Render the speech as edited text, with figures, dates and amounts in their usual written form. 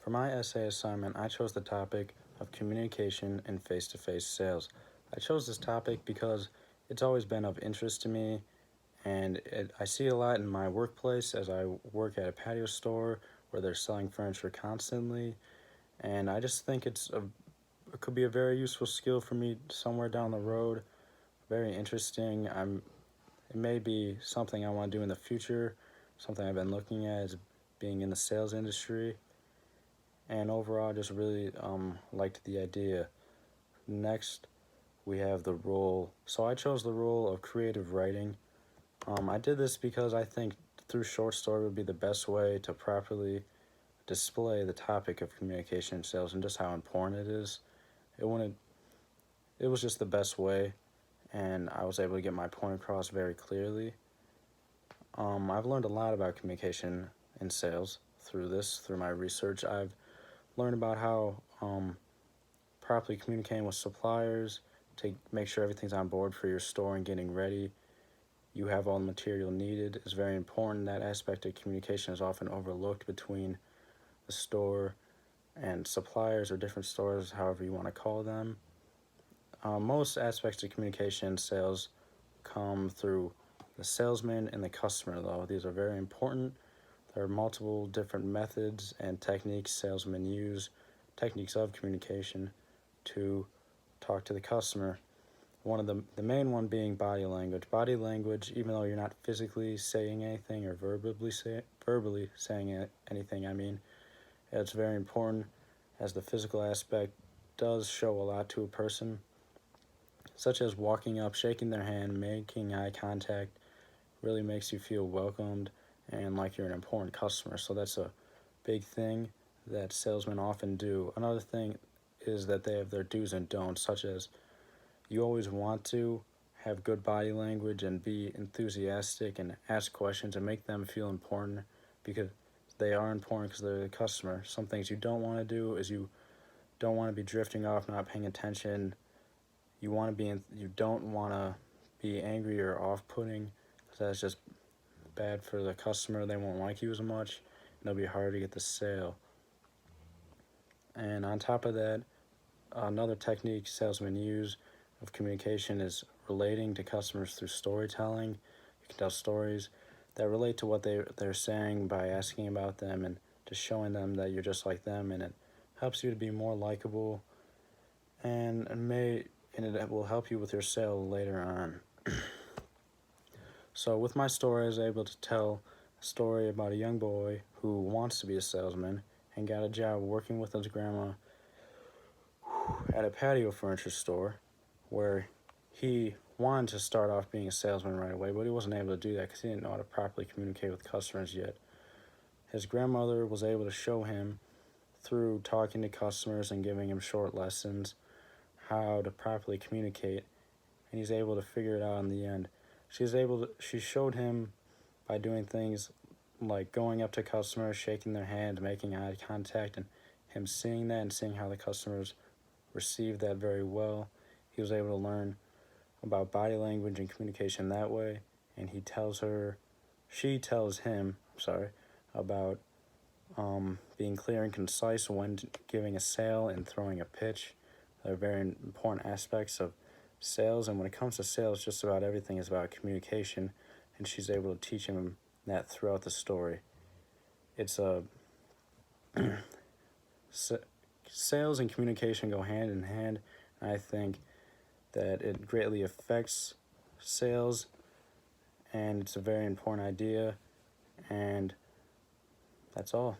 For my essay assignment, I chose the topic of communication in face-to-face sales. I chose this topic because it's always been of interest to me, and I see it a lot in my workplace as I work at a patio store where they're selling furniture constantly, and I just think it could be a very useful skill for me somewhere down the road. Very interesting. It may be something I want to do in the future, something I've been looking at is being in the sales industry. And overall, I just really liked the idea. Next, we have the role. So I chose the role of creative writing. I did this because I think through short story would be the best way to properly display the topic of communication in sales and just how important it is. It was just the best way, and I was able to get my point across very clearly. I've learned a lot about communication in sales through my research. I've learn about how properly communicating with suppliers to make sure everything's on board for your store and getting ready. You have all the material needed is very important. That aspect of communication is often overlooked between the store and suppliers or different stores, however you want to call them. Most aspects of communication sales come through the salesman and the customer, though. These are very important. There are multiple different methods and techniques salesmen use, techniques of communication, to talk to the customer. One of the main one being body language. Body language, even though you're not physically saying anything or verbally saying anything, it's very important, as the physical aspect does show a lot to a person, such as walking up, shaking their hand, making eye contact, really makes you feel welcomed and like you're an important customer. So that's a big thing that salesmen often do. Another thing is that they have their do's and don'ts, such as you always want to have good body language and be enthusiastic and ask questions and make them feel important, because they are important because they're the customer. Some things you don't want to do is you don't want to be drifting off, not paying attention. You don't want to be angry or off-putting, because that's just bad for the customer. They won't like you as much, and it'll be hard to get the sale. And on top of that, another technique salesmen use of communication is relating to customers through storytelling. You can tell stories that relate to what they're saying by asking about them and just showing them that you're just like them, and it helps you to be more likable, and it will help you with your sale later on. So with my story, I was able to tell a story about a young boy who wants to be a salesman and got a job working with his grandma at a patio furniture store, where he wanted to start off being a salesman right away, but he wasn't able to do that because he didn't know how to properly communicate with customers yet. His grandmother was able to show him through talking to customers and giving him short lessons how to properly communicate, and he's able to figure it out in the end. She showed him by doing things like going up to customers, shaking their hand, making eye contact, and him seeing that and seeing how the customers received that very well. He was able to learn about body language and communication that way, and she tells him, about being clear and concise when giving a sale and throwing a pitch. They're very important aspects of sales, and when it comes to sales, just about everything is about communication, and she's able to teach him that throughout the story. It's sales and communication go hand in hand, and I think that it greatly affects sales, and it's a very important idea, and that's all.